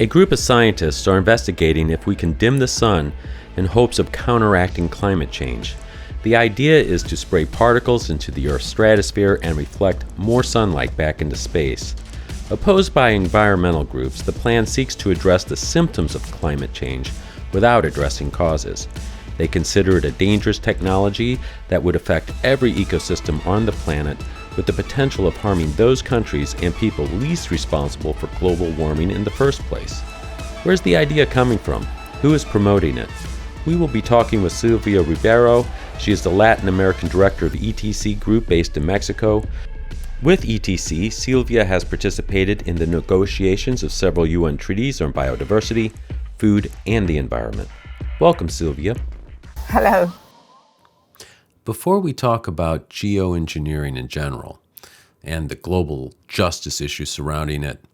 A group of scientists are investigating if we can dim the sun in hopes of counteracting climate change. The idea is to spray particles into the Earth's stratosphere and reflect more sunlight back into space. Opposed by environmental groups, the plan seeks to address the symptoms of climate change without addressing causes. They consider it a dangerous technology that would affect every ecosystem on the planet, with the potential of harming those countries and people least responsible for global warming in the first place. Where's the idea coming from? Who is promoting it? We will be talking with Silvia Ribeiro. She is the Latin American director of ETC Group based in Mexico. With ETC, Silvia has participated in the negotiations of several UN treaties on biodiversity, food, and the environment. Welcome, Silvia. Hello. Before we talk about geoengineering in general and the global justice issues surrounding it,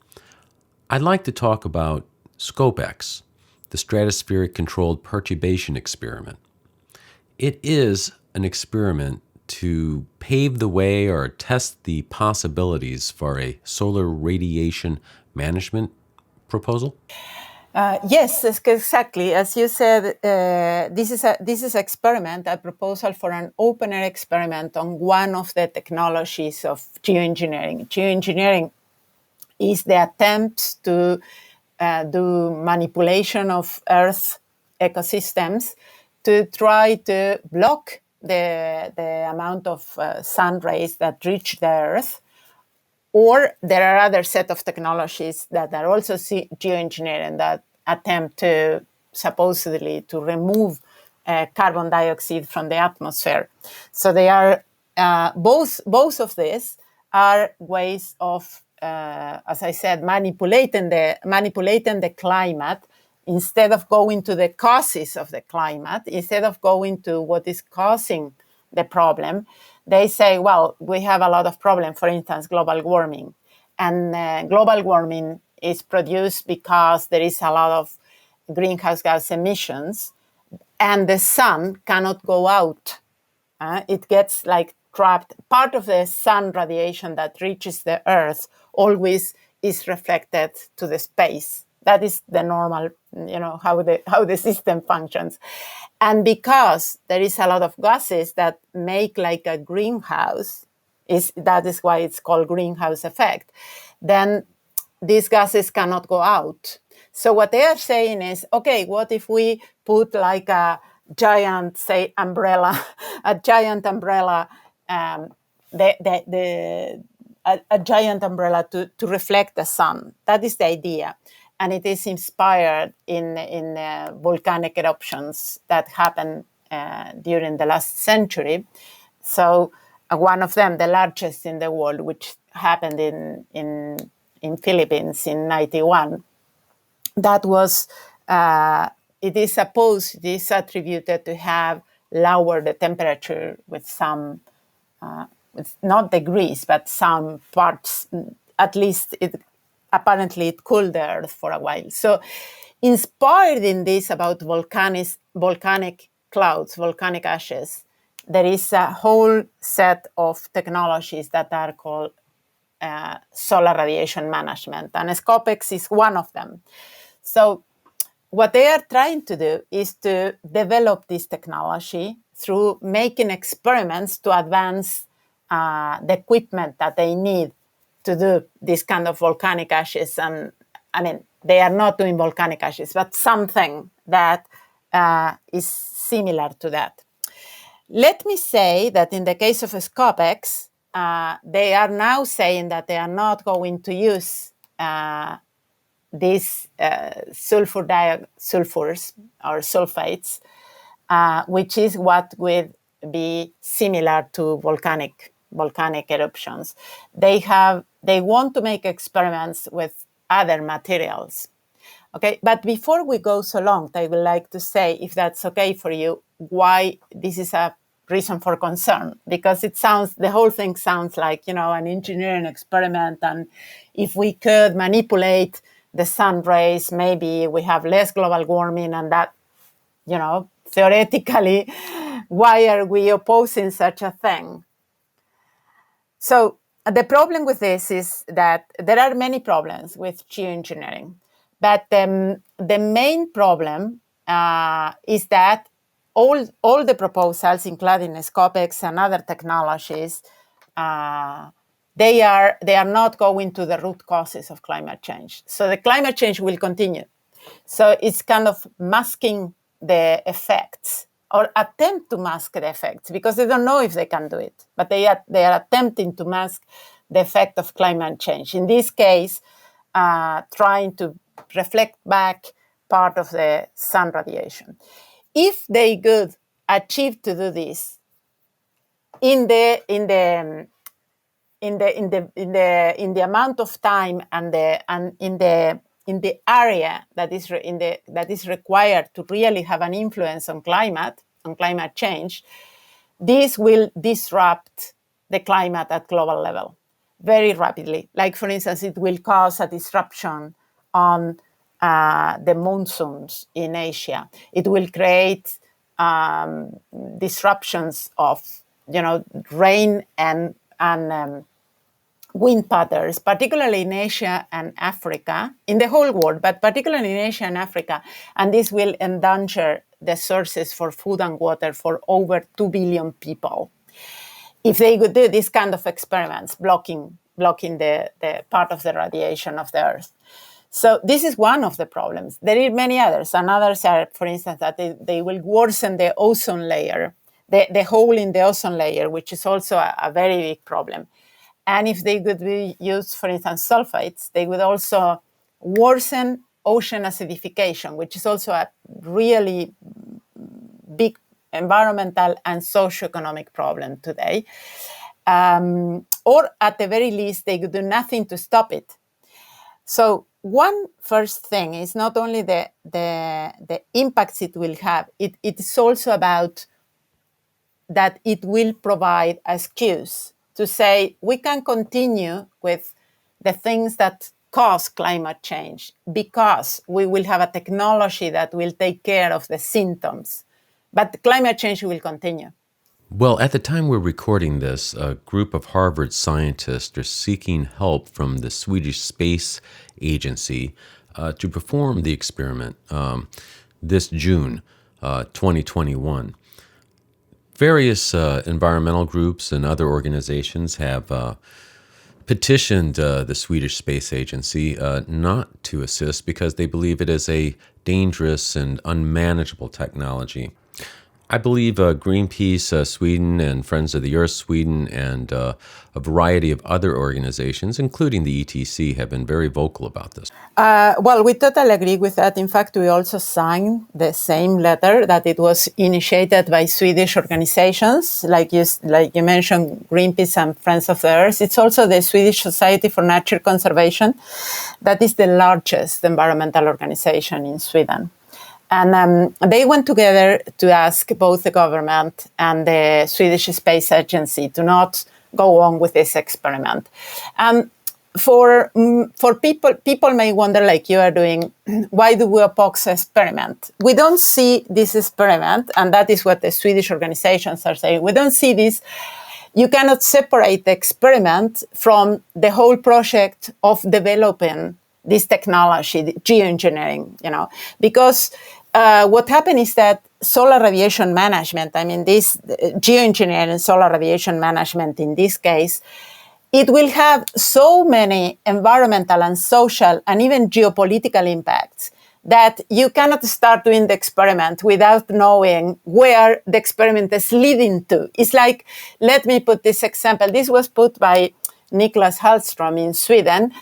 I'd like to talk about SCOPEX, the Stratospheric Controlled Perturbation Experiment. It is an experiment to pave the way or test the possibilities for a solar radiation management proposal? Yes, exactly. As you said, this is experiment, a proposal for an open-air experiment on one of the technologies of geoengineering. Geoengineering is the attempts to do manipulation of Earth ecosystems to try to block the amount of sun rays that reach the Earth. Or there are other set of technologies that are also geoengineering that attempt to supposedly to remove carbon dioxide from the atmosphere. So they are both of these are ways of, as I said, manipulating the climate instead of going to the causes of the climate, instead of going to what is causing the problem. They say, well, we have a lot of problems, for instance, global warming. And global warming is produced because there is a lot of greenhouse gas emissions and the sun cannot go out. It gets like trapped. Part of the sun radiation that reaches the Earth always is reflected to the space. That is the normal, how the system functions. And because there is a lot of gases that make like a greenhouse, that is why it's called greenhouse effect, then these gases cannot go out. So what they are saying is, okay, what if we put like a giant, say, umbrella, a giant umbrella, a giant umbrella to reflect the sun. That is the idea. And it is inspired in volcanic eruptions that happened during the last century. So one of them, the largest in the world, which happened in Philippines in 91, that was, it is attributed to have lowered the temperature with some, with not degrees, but some parts, at least apparently it cooled the Earth for a while. So inspired in this about volcanic clouds, volcanic ashes, there is a whole set of technologies that are called solar radiation management. And SCOPEX is one of them. So what they are trying to do is to develop this technology through making experiments to advance the equipment that they need to do this kind of volcanic ashes. And I mean, they are not doing volcanic ashes, but something that is similar to that. Let me say that in the case of SCOPEX, they are now saying that they are not going to use these sulfurs or sulfates, which is what would be similar to volcanic eruptions. They want to make experiments with other materials. Okay, but before we go so long, I would like to say, if that's okay for you, why this is a reason for concern, because the whole thing sounds like, an engineering experiment, and if we could manipulate the sun rays, maybe we have less global warming, and that, theoretically, why are we opposing such a thing? So the problem with this is that there are many problems with geoengineering. But the main problem is that all the proposals, including Scopex and other technologies, they are not going to the root causes of climate change. So the climate change will continue. So it's kind of masking the effects, or attempt to mask the effects, because they don't know if they can do it. But they are attempting to mask the effect of climate change. In this case, trying to reflect back part of the sun radiation. If they could achieve to do this in the amount of time and in the area that is required to really have an influence on climate change, this will disrupt the climate at global level very rapidly. Like, for instance, it will cause a disruption on the monsoons in Asia. It will create disruptions of, rain and wind patterns, particularly in Asia and Africa, in the whole world, but particularly in Asia and Africa. And this will endanger the sources for food and water for over 2 billion people. If they could do this kind of experiments, blocking the part of the radiation of the Earth. So this is one of the problems. There are many others. And others are, for instance, that they will worsen the ozone layer, the hole in the ozone layer, which is also a very big problem. And if they could be used, for instance, sulfates, they would also worsen ocean acidification, which is also a really big environmental and socioeconomic problem today. Or at the very least, they could do nothing to stop it. So one first thing is not only the impacts it will have, it is also about that it will provide an excuse to say we can continue with the things that cause climate change because we will have a technology that will take care of the symptoms. But climate change will continue. Well, at the time we're recording this, a group of Harvard scientists are seeking help from the Swedish Space Agency to perform the experiment this June 2021. Various environmental groups and other organizations have petitioned the Swedish Space Agency not to assist because they believe it is a dangerous and unmanageable technology. I believe Greenpeace Sweden and Friends of the Earth Sweden and a variety of other organizations, including the ETC, have been very vocal about this. Well, we totally agree with that. In fact, we also signed the same letter that it was initiated by Swedish organizations, like you mentioned, Greenpeace and Friends of the Earth. It's also the Swedish Society for Nature Conservation. That is the largest environmental organization in Sweden. And they went together to ask both the government and the Swedish Space Agency to not go on with this experiment. For people may wonder, like you are doing, why do we oppose experiment? We don't see this experiment, and that is what the Swedish organizations are saying. We don't see this. You cannot separate the experiment from the whole project of developing this technology, the geoengineering, because what happened is that solar radiation management, this geoengineering solar radiation management in this case, it will have so many environmental and social and even geopolitical impacts that you cannot start doing the experiment without knowing where the experiment is leading to. It's like, let me put this example. This was put by Nicholas Hallström in Sweden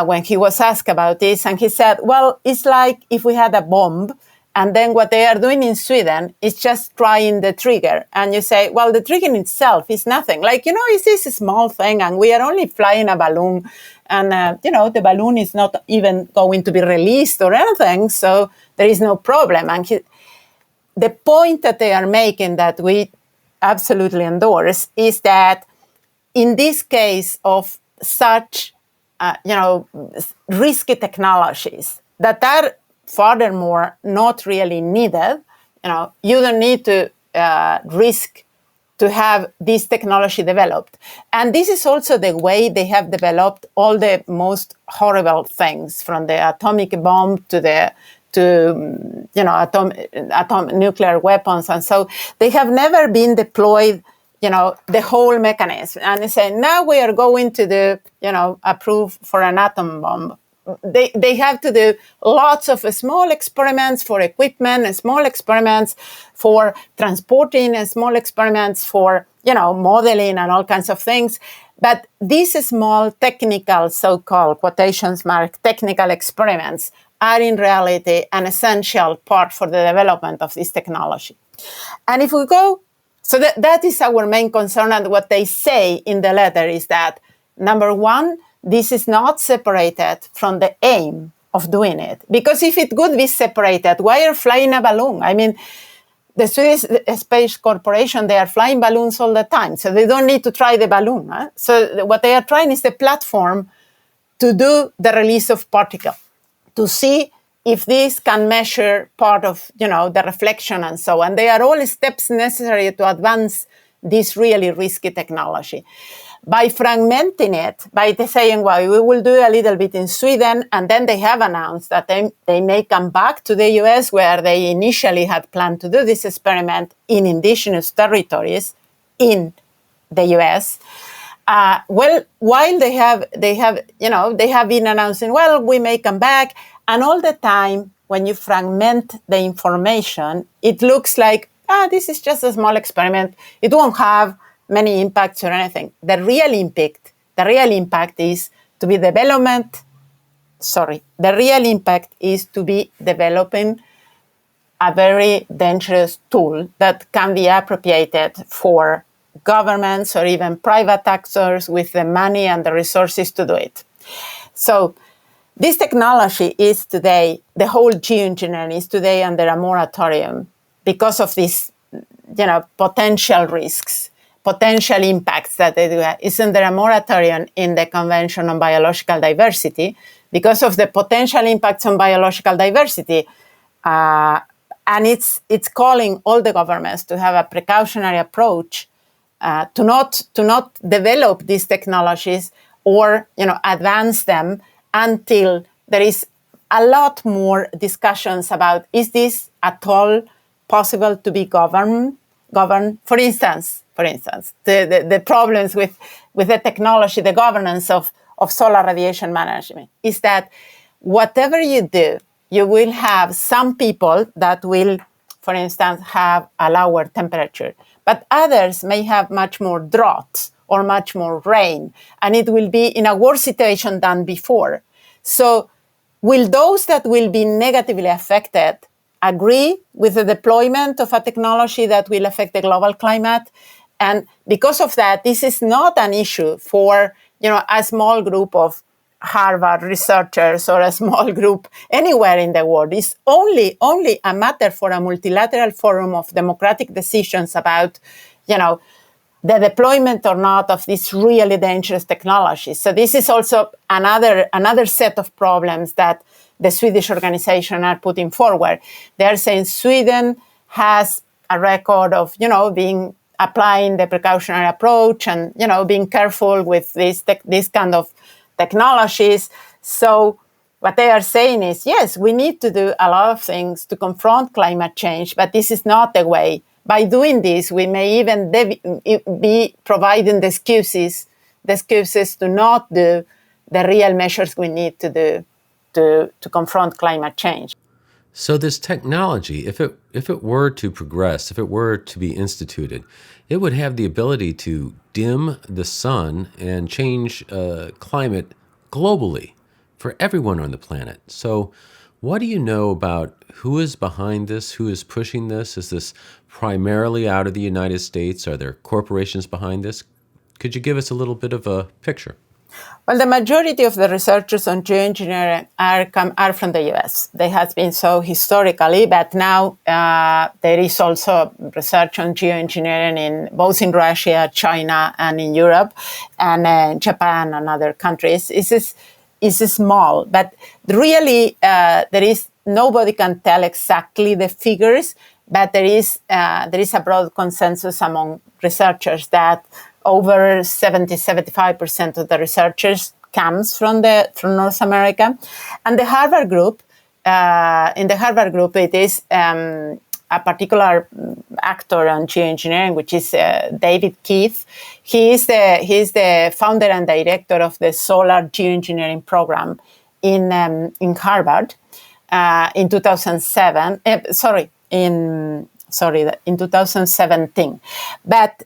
when he was asked about this. And he said, well, it's like if we had a bomb, and then what they are doing in Sweden is just trying the trigger. And you say, well, the trigger in itself is nothing. Like, it's this small thing, and we are only flying a balloon. And, the balloon is not even going to be released or anything. So there is no problem. And the point that they are making that we absolutely endorse is that in this case of such, risky technologies that are furthermore not really needed, you don't need to risk to have this technology developed. And this is also the way they have developed all the most horrible things, from the atomic bomb to nuclear weapons. And so they have never been deployed, the whole mechanism. And they say, now we are going to do, approve for an atom bomb. They have to do lots of small experiments for equipment, and small experiments for transporting, and small experiments for, modeling and all kinds of things. But these small technical, so-called quotations mark, technical experiments are in reality an essential part for the development of this technology. And if we go, so that is our main concern. And what they say in the letter is that, number one, this is not separated from the aim of doing it. Because if it could be separated, why are flying a balloon? I mean, the Swedish Space Corporation, they are flying balloons all the time, so they don't need to try the balloon. Huh? So what they are trying is the platform to do the release of particles, to see if this can measure part of, the reflection and so on. They are all steps necessary to advance this really risky technology. By fragmenting it, by saying, well, we will do a little bit in Sweden, and then they have announced that they may come back to the US, where they initially had planned to do this experiment in indigenous territories in the US. While they have been announcing, well, we may come back, and all the time when you fragment the information, it looks like, this is just a small experiment. It won't have many impacts or anything. The real impact is to be developing a very dangerous tool that can be appropriated for governments or even private actors with the money and the resources to do it. So this technology is today, the whole geoengineering is today under a moratorium because of these, potential risks, potential impacts that they do. It's under a moratorium in the Convention on Biological Diversity because of the potential impacts on biological diversity. And it's calling all the governments to have a precautionary approach, to not develop these technologies or advance them until there is a lot more discussions about, is this at all possible to be governed? For instance, the problems with the technology, the governance of solar radiation management, is that whatever you do, you will have some people that will, for instance, have a lower temperature, but others may have much more droughts or much more rain, and it will be in a worse situation than before. So will those that will be negatively affected agree with the deployment of a technology that will affect the global climate? And because of that, this is not an issue for a small group of Harvard researchers or a small group anywhere in the world. It's only a matter for a multilateral forum of democratic decisions about, the deployment or not of this really dangerous technology. So this is also another set of problems that the Swedish organization are putting forward. They're saying Sweden has a record of, applying the precautionary approach and, being careful with this kind of technologies. So what they are saying is, yes, we need to do a lot of things to confront climate change, but this is not the way. By doing this, we may even be providing the excuses to not do the real measures we need to do to confront climate change. So this technology, if it were to progress, if it were to be instituted, it would have the ability to dim the sun and change climate globally for everyone on the planet. So what do you know about who is behind this, who is pushing this? Is this primarily out of the United States? Are there corporations behind this? Could you give us a little bit of a picture? Well, the majority of the researchers on geoengineering are from the US. They have been so historically, but now there is also research on geoengineering both in Russia, China, and in Europe, and Japan and other countries. It's small, but really nobody can tell exactly the figures, But there is a broad consensus among researchers that over 75% of the researchers comes from North America. And the Harvard group, in the Harvard group, it is a particular actor on geoengineering, which is David Keith. He is the founder and director of the Solar Geoengineering program in Harvard in 2007. In 2017. But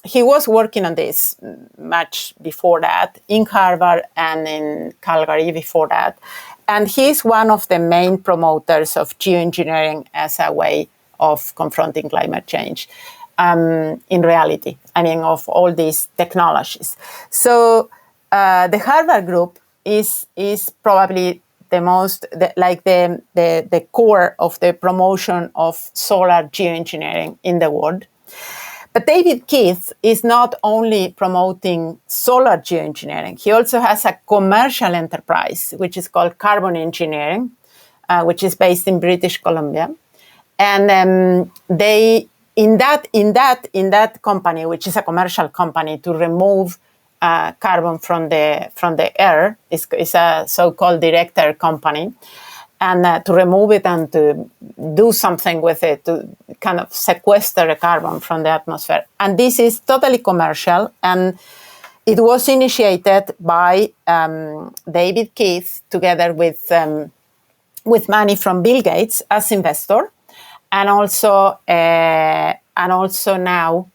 he was working on this much before that in Harvard and in Calgary before that. And he's one of the main promoters of geoengineering as a way of confronting climate change in reality, of all these technologies. So the Harvard group is probably the most, the core of the promotion of solar geoengineering in the world. But David Keith is not only promoting solar geoengineering, he also has a commercial enterprise, which is called Carbon Engineering, which is based in British Columbia. And they, in that company, which is a commercial company to remove carbon from the air, is a so-called direct air company, and to remove it and to do something with it, to kind of sequester the carbon from the atmosphere. And this is totally commercial, and it was initiated by David Keith together with money from Bill Gates as investor, and also now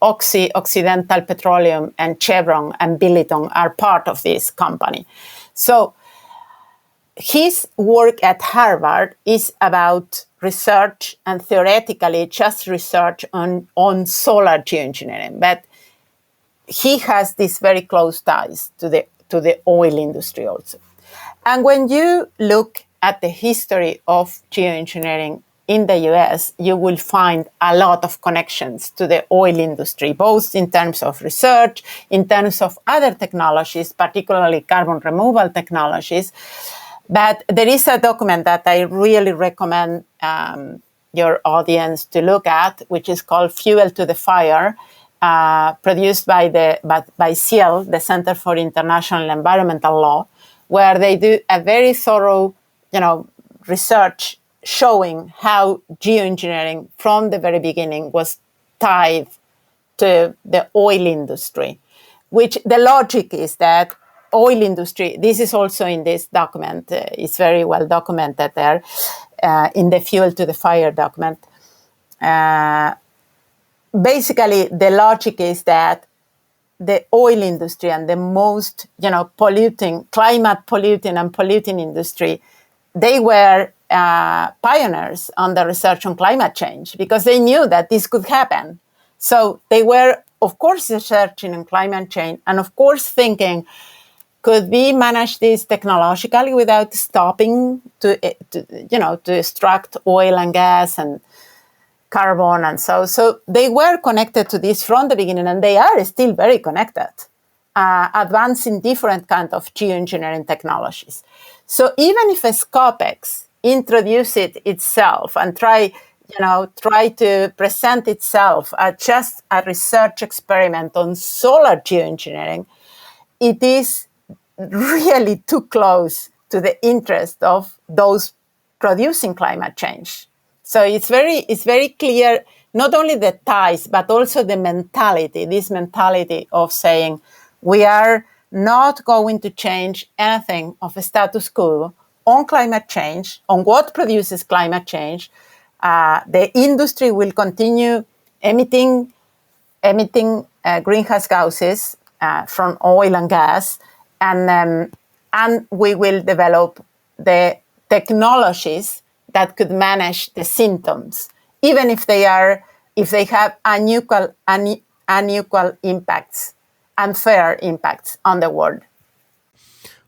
Occidental Petroleum and Chevron and Billiton are part of this company. So his work at Harvard is about research, and theoretically just research on solar geoengineering. But he has these very close ties to the oil industry also. And when you look at the history of geoengineering in the US, you will find a lot of connections to the oil industry, both in terms of research, in terms of other technologies, particularly carbon removal technologies. But there is a document that I really recommend your audience to look at, which is called Fuel to the Fire, produced by CIEL, the Center for International Environmental Law, where they do a very thorough, research showing how geoengineering from the very beginning was tied to the oil industry, which the logic is that oil industry, this is also in this document, it's very well documented there in the Fuel to the Fire document. Basically, the logic is that the oil industry and the most, climate polluting and polluting industry, they were pioneers on the research on climate change because they knew that this could happen. So they were, of course, researching on climate change and, of course, thinking, could we manage this technologically without stopping to extract oil and gas and carbon and so they were connected to this from the beginning, and they are still very connected, advancing different kinds of geoengineering technologies. So even if SCOPEX introduce it itself and try to present itself as just a research experiment on solar geoengineering, it is really too close to the interest of those producing climate change. So it's very clear, not only the ties, but also the mentality, this mentality of saying, we are not going to change anything of the status quo on climate change, on what produces climate change. The industry will continue emitting greenhouse gases from oil and gas, and we will develop the technologies that could manage the symptoms, even if they have unequal impacts, unfair impacts on the world.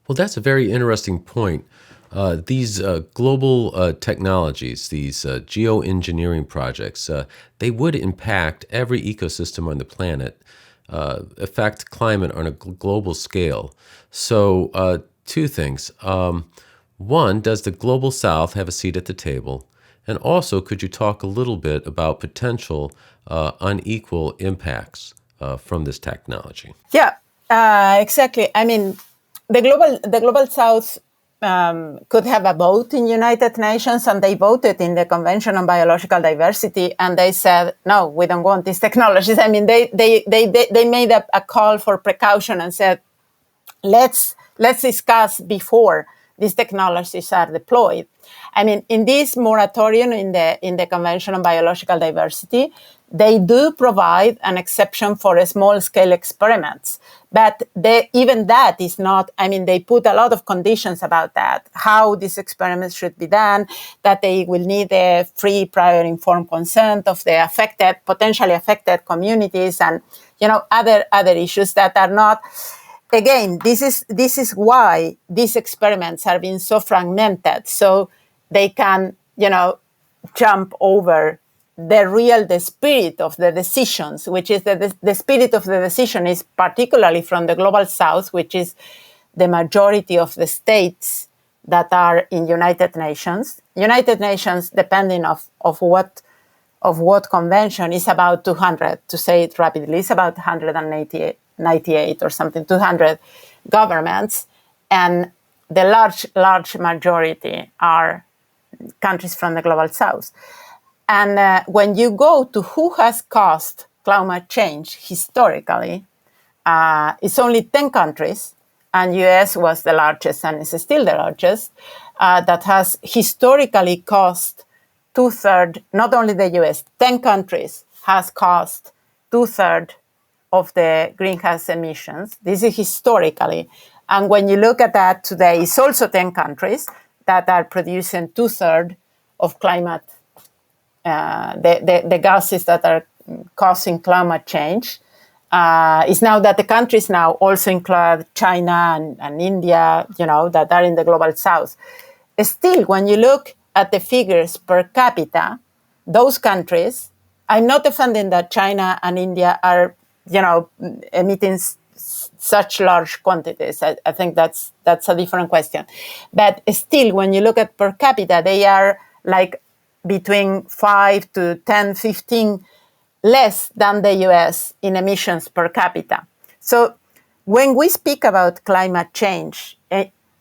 Well, that's a very interesting point. These global technologies, these geoengineering projects, they would impact every ecosystem on the planet, affect climate on a global scale. So two things. One, does the Global South have a seat at the table? And also, could you talk a little bit about potential unequal impacts from this technology? Yeah, exactly. I mean, the global South could have a vote in United Nations, and they voted in the Convention on Biological Diversity, and they said, no, we don't want these technologies. I mean, they made a call for precaution and said, let's discuss before these technologies are deployed. I mean, in this moratorium in the Convention on Biological Diversity, they do provide an exception for small-scale experiments. But even that is not, I mean, they put a lot of conditions about that, how these experiments should be done, that they will need a free, prior, informed consent of the potentially affected communities, and, other issues that are not. Again, this is why these experiments have been so fragmented, so they can, jump over the spirit of the decisions, which is the spirit of the decision is particularly from the Global South, which is the majority of the states that are in United Nations. United Nations, depending of what convention, is about 200, to say it rapidly, it's about 198 or something, 200 governments, and the large majority are countries from the Global South. And when you go to who has caused climate change historically, it's only 10 countries, and US was the largest and is still the largest, that has historically caused two-thirds, not only the US, 10 countries has caused two-thirds of the greenhouse emissions. This is historically. And when you look at that today, it's also 10 countries that are producing two-thirds of climate, the gases that are causing climate change. It's now that the countries now also include China and India, that are in the Global South. Still, when you look at the figures per capita, those countries, I'm not defending that China and India are, emitting such large quantities. I think that's a different question. But still, when you look at per capita, they are like between 5 to 10, 15 less than the US in emissions per capita. So when we speak about climate change,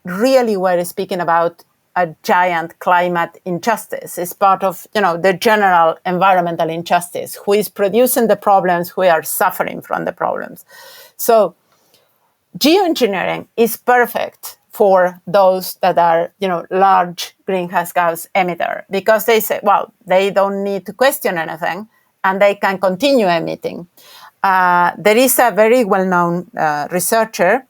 really we're speaking about a giant climate injustice. It's part of, the general environmental injustice. Who is producing the problems? Who are suffering from the problems? So geoengineering is perfect for those that are, large greenhouse gas emitter, because they say, well, they don't need to question anything and they can continue emitting. There is a very well-known researcher,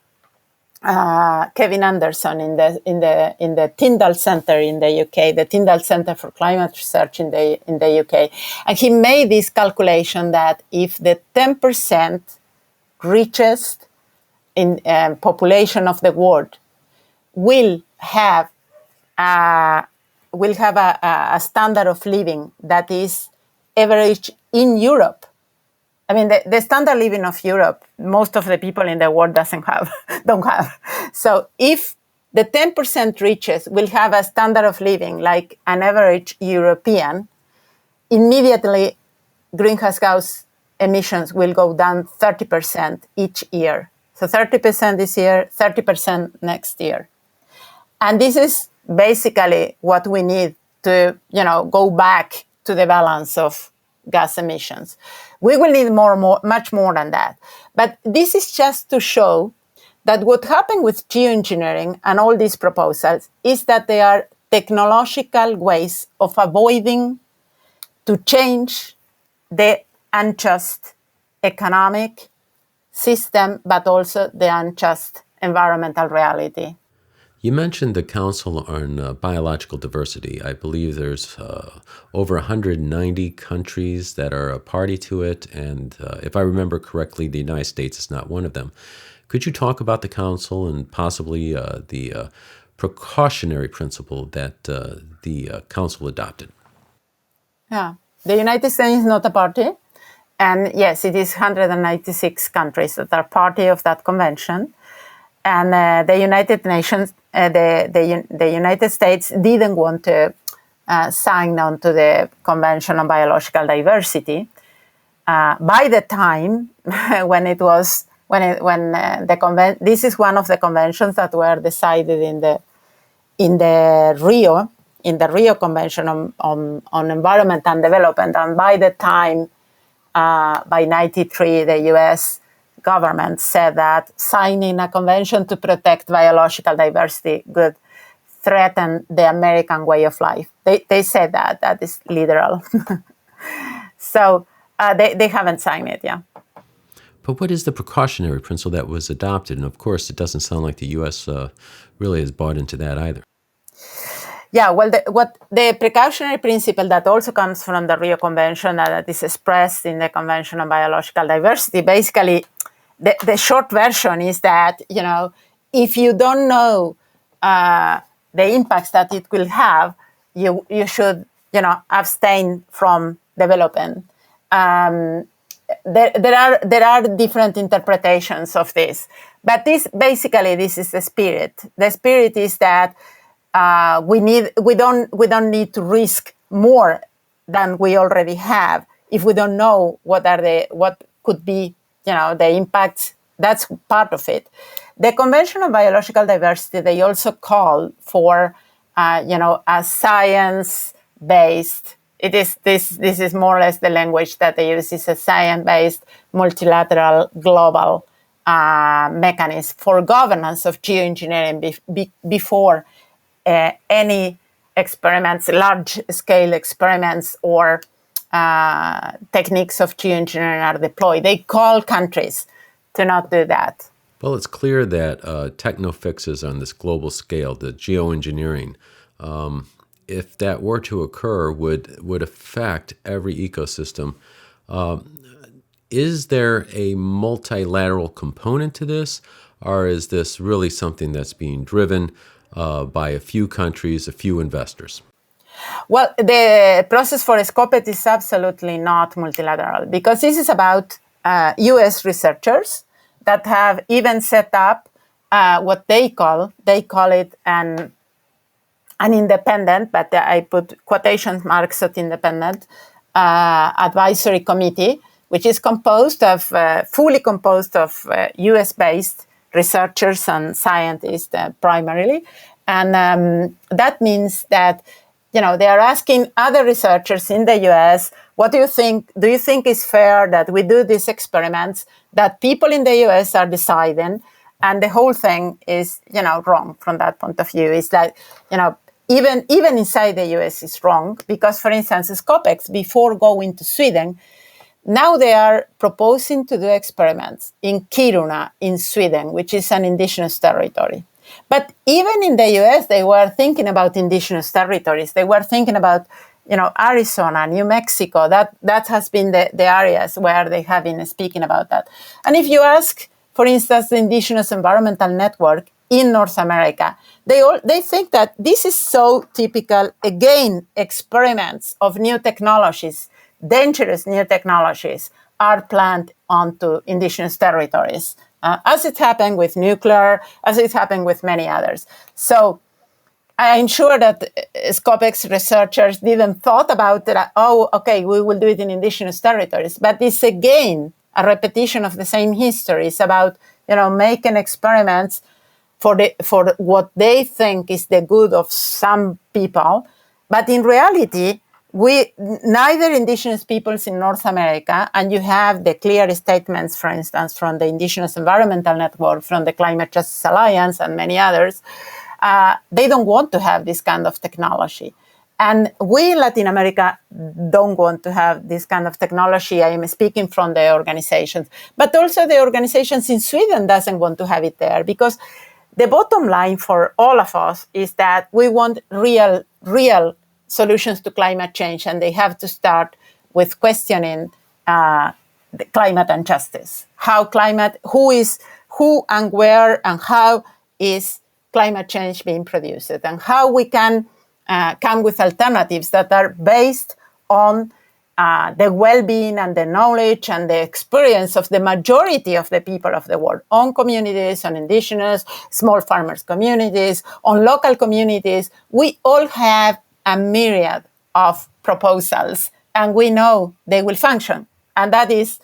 Kevin Anderson, in the Tyndall Centre in the UK, the Tyndall Centre for Climate Research in the UK, and he made this calculation that if the 10% richest in population of the world will have a standard of living that is average in Europe. I mean, the standard living of Europe, most of the people in the world don't have. So if the 10% richest will have a standard of living like an average European, immediately greenhouse gas emissions will go down 30% each year. So 30% this year, 30% next year. And this is basically what we need to, go back to the balance of gas emissions. We will need much more than that. But this is just to show that what happened with geoengineering and all these proposals is that they are technological ways of avoiding to change the unjust economic system, but also the unjust environmental reality. You mentioned the Council on Biological Diversity. I believe there's over 190 countries that are a party to it, and if I remember correctly, the United States is not one of them. Could you talk about the Council and possibly the precautionary principle that the Council adopted? Yeah, the United States is not a party, and yes, it is 196 countries that are party of that convention. And the United Nations, the United States didn't want to signed on to the Convention on Biological Diversity. By the time when this is one of the conventions that were decided in the Rio Convention on Environment and Development, and by the time by '93 the U.S. government said that signing a convention to protect biological diversity would threaten the American way of life. They said that is literal. So they haven't signed it, yeah. But what is the precautionary principle that was adopted? And of course, it doesn't sound like the U.S. Really has bought into that either. Yeah, well, the precautionary principle that also comes from the Rio Convention that is expressed in the Convention on Biological Diversity, basically, the short version is that, if you don't know the impacts that it will have, you should, abstain from development. There are different interpretations of this, but this is the spirit. The spirit is that we don't need to risk more than we already have if we don't know what could be the impacts. That's part of it. The Convention on Biological Diversity, they also call for a science-based. This is more or less the language that they use. Is a science-based multilateral global mechanism for governance of geoengineering before any experiments, large-scale experiments or techniques of geoengineering are deployed. They call countries to not do that. Well, it's clear that techno-fixes on this global scale, the geoengineering, if that were to occur, would affect every ecosystem. Is there a multilateral component to this, or is this really something that's being driven by a few countries, a few investors? Well, the process for Scopet is absolutely not multilateral, because this is about U.S. researchers that have even set up what they call it an independent, but I put quotation marks at independent, advisory committee, which is fully composed of US-based researchers and scientists primarily. And that means that, they are asking other researchers in the US, what do you think? Do you think it's fair that we do these experiments that people in the US are deciding? And the whole thing is, wrong from that point of view. It's like, even inside the US is wrong, because, for instance, Scopex, before going to Sweden, now they are proposing to do experiments in Kiruna in Sweden, which is an indigenous territory. But even in the US, they were thinking about indigenous territories. They were thinking about, Arizona, New Mexico. That has been the areas where they have been speaking about that. And if you ask, for instance, the Indigenous Environmental Network in North America, they think that this is so typical. Again, experiments of new technologies, dangerous new technologies, are planned onto indigenous territories, as it happened with nuclear, as it happened with many others. So I'm sure that Scopex researchers didn't thought about that. Oh, okay, we will do it in indigenous territories. But it's again a repetition of the same history. It's about making experiments for what they think is the good of some people, but in reality, neither indigenous peoples in North America, and you have the clear statements, for instance, from the Indigenous Environmental Network, from the Climate Justice Alliance, and many others, they don't want to have this kind of technology. And we in Latin America don't want to have this kind of technology. I am speaking from the organizations, but also the organizations in Sweden doesn't want to have it there, because the bottom line for all of us is that we want real solutions to climate change, and they have to start with questioning the climate and justice. Who and where and how is climate change being produced, and how we can come with alternatives that are based on the well-being and the knowledge and the experience of the majority of the people of the world, on communities, on indigenous, small farmers communities, on local communities. We all have a myriad of proposals, and we know they will function. And that is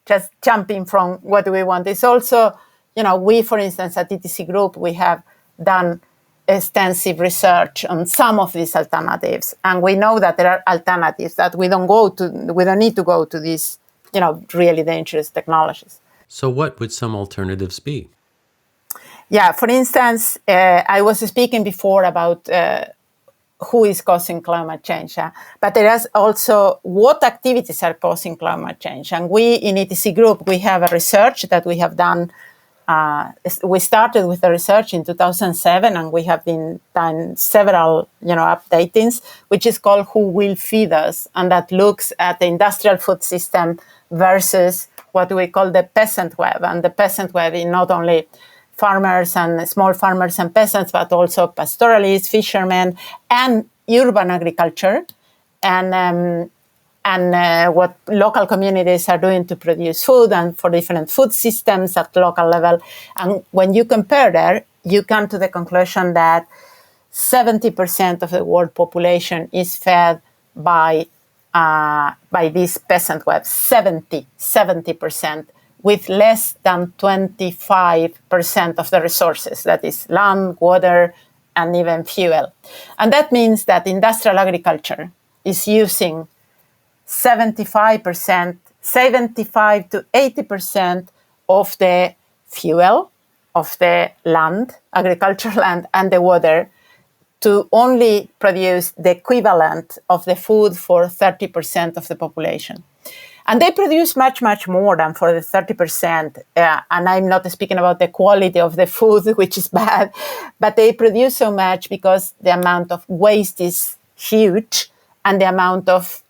just jumping from what do we want. It's also, we, for instance, at ETC Group, we have done extensive research on some of these alternatives, and we know that there are alternatives that we don't need to go to these, really dangerous technologies. So what would some alternatives be? Yeah, for instance, I was speaking before about who is causing climate change, but there is also what activities are causing climate change. And we in ETC Group, we have a research that we have done. We started with the research in 2007, and we have been done several, updatings, which is called Who Will Feed Us, and that looks at the industrial food system versus what we call the peasant web. And the peasant web is not only farmers and small farmers and peasants, but also pastoralists, fishermen, and urban agriculture, and what local communities are doing to produce food and for different food systems at local level. And when you compare that, you come to the conclusion that 70% of the world population is fed by this peasant web, 70%, with less than 25% of the resources, that is land, water, and even fuel. And that means that industrial agriculture is using 75 to 80% of the fuel, of the land, agricultural land, and the water to only produce the equivalent of the food for 30% of the population. And they produce much, much more than for the 30%. And I'm not speaking about the quality of the food, which is bad, but they produce so much because the amount of waste is huge, and the amount of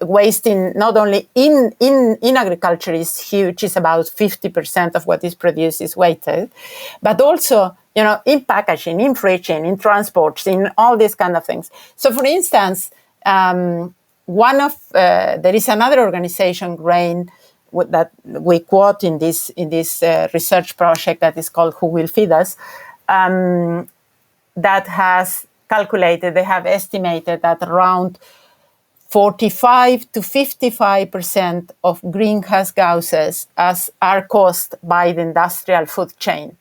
waste in not only in agriculture is huge. It's about 50% of what is produced is wasted, but also in packaging, in fridging, in transports, in all these kind of things. So, for instance, there is another organization, GRAIN, that we quote in this research project that is called Who Will Feed Us, that has calculated, they have estimated that around 45 to 55% of greenhouse gases are caused by the industrial food chain.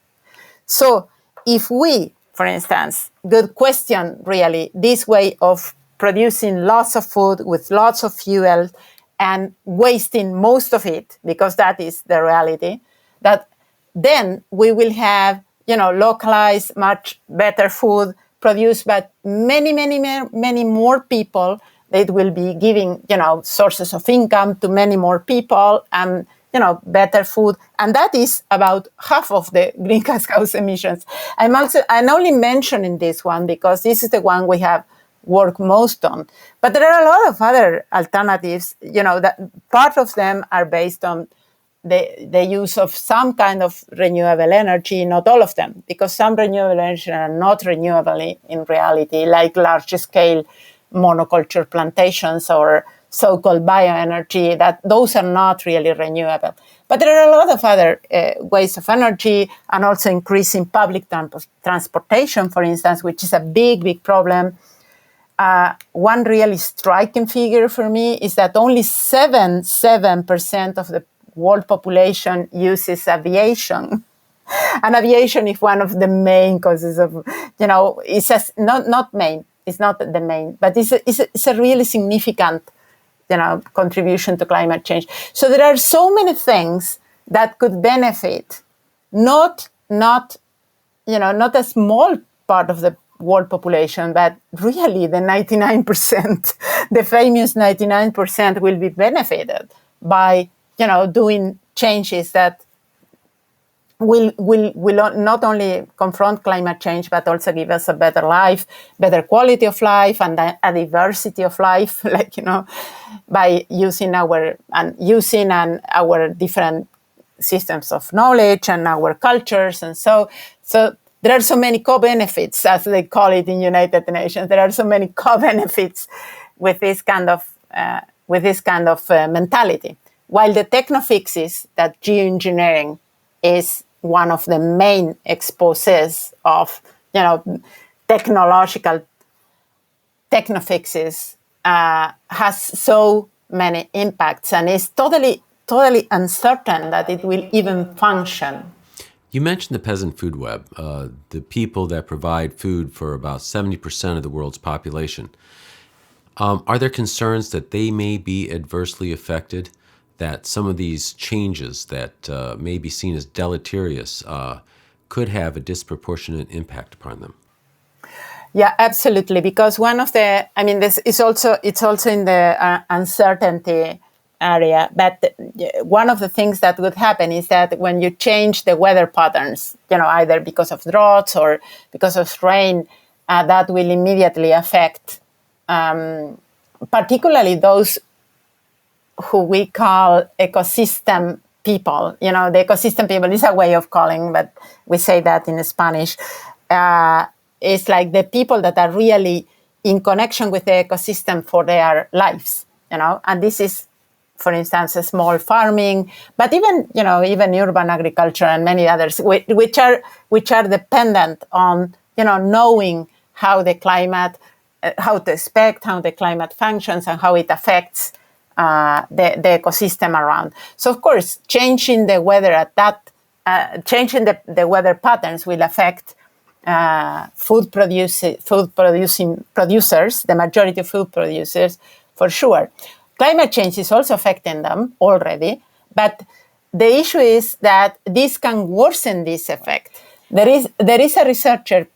So if we, for instance, could question really this way of producing lots of food with lots of fuel and wasting most of it, because that is the reality, that then we will have, localized, much better food produced by many more people. It will be giving, sources of income to many more people and, better food. And that is about half of the greenhouse gas emissions. I'm only mentioning this one because this is the one we have worked most on. But there are a lot of other alternatives, that part of them are based on the use of some kind of renewable energy, not all of them, because some renewable energy are not renewable in reality, like large-scale monoculture plantations or so-called bioenergy, that those are not really renewable. But there are a lot of other ways of energy, and also increasing public transportation, for instance, which is a big problem. One really striking figure for me is that only 7% of the world population uses aviation. And aviation is one of the main causes of, it's not main, it's not the main, but it's a really significant, contribution to climate change. So there are so many things that could benefit, not a small part of the world population, but really the 99%, the famous 99% will be benefited by, doing changes that will not only confront climate change, but also give us a better life, better quality of life, and a diversity of life, by using our different systems of knowledge and our cultures. And so there are so many co-benefits, as they call it in United Nations. There are so many co-benefits with this kind of mentality. While the techno-fixes, that geoengineering is one of the main exposes of, technological techno-fixes has so many impacts and is totally uncertain that it will even function. You mentioned the peasant food web, the people that provide food for about 70% of the world's population. Are there concerns that they may be adversely affected, that some of these changes that may be seen as deleterious could have a disproportionate impact upon them? Yeah, absolutely. Because this is also, it's also in the uncertainty area. But one of the things that would happen is that when you change the weather patterns, either because of droughts or because of rain, that will immediately affect, particularly those who we call ecosystem people. The ecosystem people is a way of calling, but we say that in Spanish. It's like the people that are really in connection with the ecosystem for their lives, and this is, for instance, a small farming, but even urban agriculture and many others, which are dependent on, knowing how the climate, how to expect how the climate functions and how it affects the ecosystem around. So of course, changing the weather changing the weather patterns will affect food producing producers, the majority of food producers, for sure. Climate change is also affecting them already, but the issue is that this can worsen this effect. There is a researcher,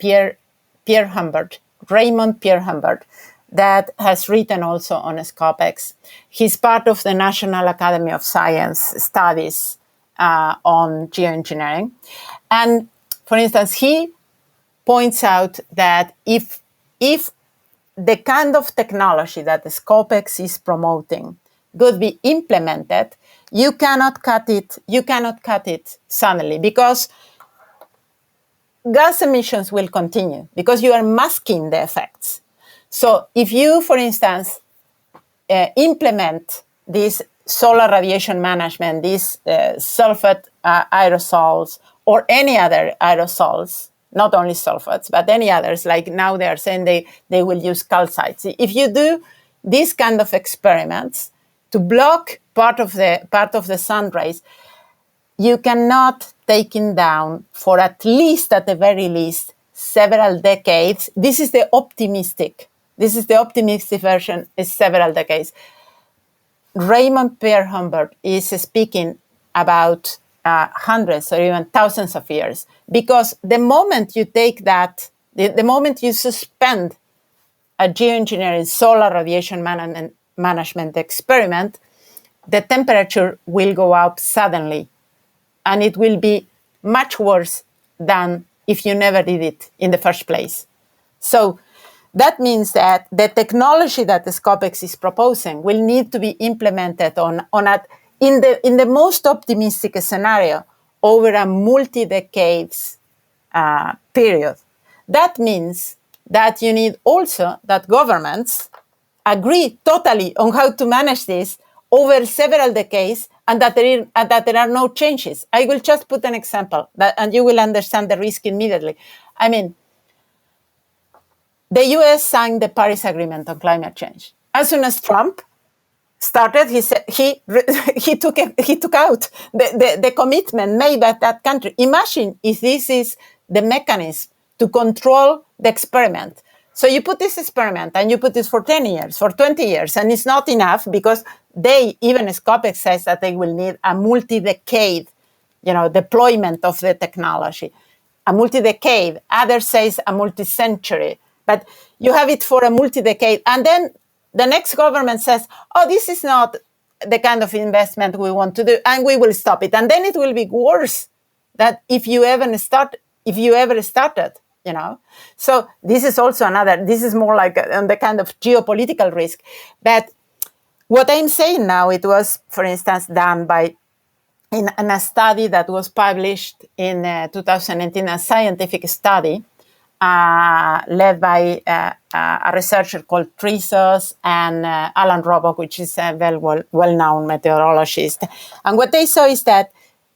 Raymond Pierre Humbert, that has written also on SCOPEX. He's part of the National Academy of Science studies on geoengineering. And for instance, he points out that if the kind of technology that the SCOPEX is promoting could be implemented, you cannot cut it suddenly, because gas emissions will continue because you are masking the effects. So if you, for instance, implement this solar radiation management, these sulfate aerosols, or any other aerosols, not only sulfates, but any others, like now they are saying they will use calcites. If you do these kind of experiments to block part of the sun rays, you cannot take it down for at the very least, several decades. This is the optimistic version, is several decades. Raymond Pierre Humbert is speaking about hundreds or even thousands of years, because the moment you take that, the moment you suspend a geoengineering solar radiation management experiment, the temperature will go up suddenly, and it will be much worse than if you never did it in the first place. So that means that the technology that the SCOPEX is proposing will need to be implemented in the most optimistic scenario over a multi-decades period. That means that you need also that governments agree totally on how to manage this over several decades, and that there are no changes. I will just put an example, and you will understand the risk immediately. I mean, the US signed the Paris Agreement on climate change. As soon as Trump started, he took out the commitment made by that country. Imagine if this is the mechanism to control the experiment. So you put this experiment and you put this for 10 years, for 20 years, and it's not enough, because even SCOPEX says that they will need a multi-decade, deployment of the technology. A multi-decade, others says a multi-century, but you have it for a multi-decade, and then the next government says, oh, this is not the kind of investment we want to do, and we will stop it. And then it will be worse than if you ever started. So this is also this is more like the kind of geopolitical risk. But what I'm saying now, it was, for instance, done in a study that was published in 2019, a scientific study led by a researcher called Trizos and Alan Robock, which is a well-known meteorologist. And what they saw is that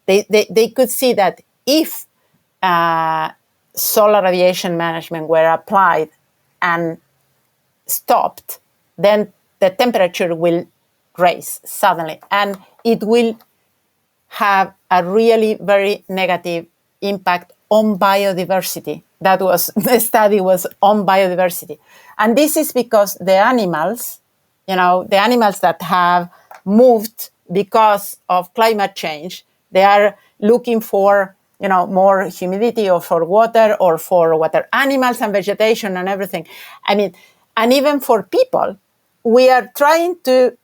they could see that if solar radiation management were applied and stopped, then the temperature will rise suddenly, and it will have a really very negative impact on biodiversity. That was the study was on biodiversity. And this is because the animals, the animals that have moved because of climate change, they are looking for, more humidity or for water animals and vegetation and everything. I mean, and even for people, we are trying to,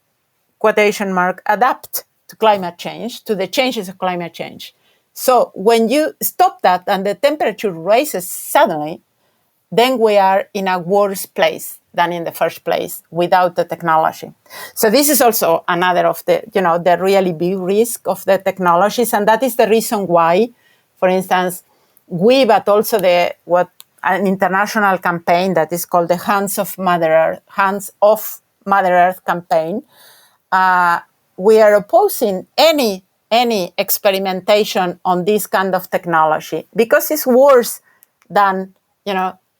quotation mark, adapt to climate change, to the changes of climate change. So when you stop that and the temperature rises suddenly, then we are in a worse place than in the first place without the technology. So this is also another of the, the really big risk of the technologies. And that is the reason why, for instance, but also an international campaign that is called the Hands Off Mother Earth campaign. We are opposing any experimentation on this kind of technology because it's worse than,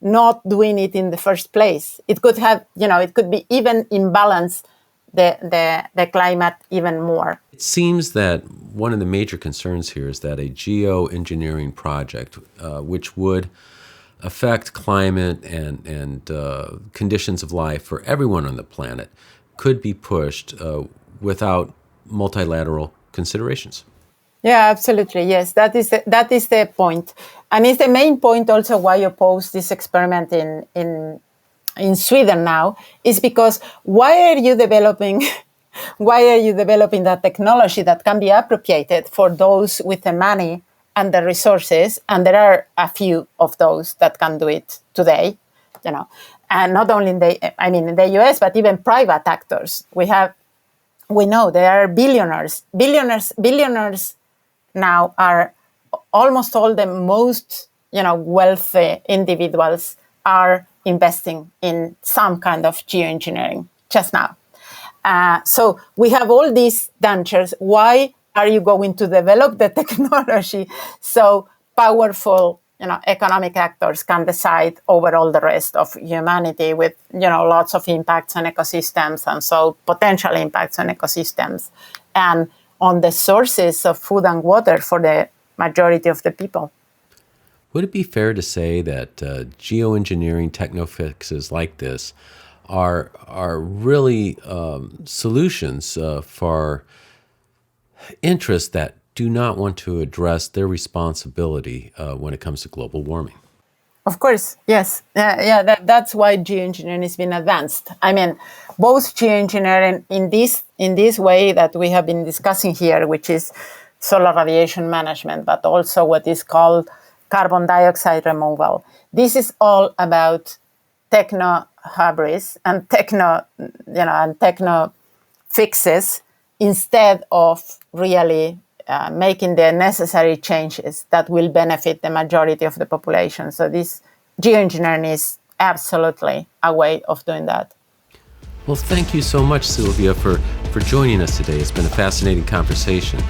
not doing it in the first place. It could have, it could be even imbalance the climate even more. It seems that one of the major concerns here is that a geoengineering project, which would affect climate and conditions of life for everyone on the planet, could be pushed without multilateral considerations. Yeah, absolutely. Yes, that is the point, and it's the main point also why you oppose this experiment in Sweden now is because why are you developing that technology that can be appropriated for those with the money and the resources, and there are a few of those that can do it today, and not only in the US, but even private actors. We know there are billionaires now are almost all the most, wealthy individuals are investing in some kind of geoengineering just now. So we have all these dangers. Why are you going to develop the technology so powerful, economic actors can decide over all the rest of humanity with, lots of impacts on ecosystems and so potential impacts on ecosystems and on the sources of food and water for the majority of the people? Would it be fair to say that geoengineering techno-fixes like this are really solutions for interests that do not want to address their responsibility when it comes to global warming? Of course, yes. That's why geoengineering has been advanced. I mean, both geoengineering in this way that we have been discussing here, which is solar radiation management, but also what is called carbon dioxide removal. This is all about techno-hybris and techno fixes instead of really making the necessary changes that will benefit the majority of the population. So this geoengineering is absolutely a way of doing that. Well, thank you so much, Silvia, for joining us today. It's been a fascinating conversation.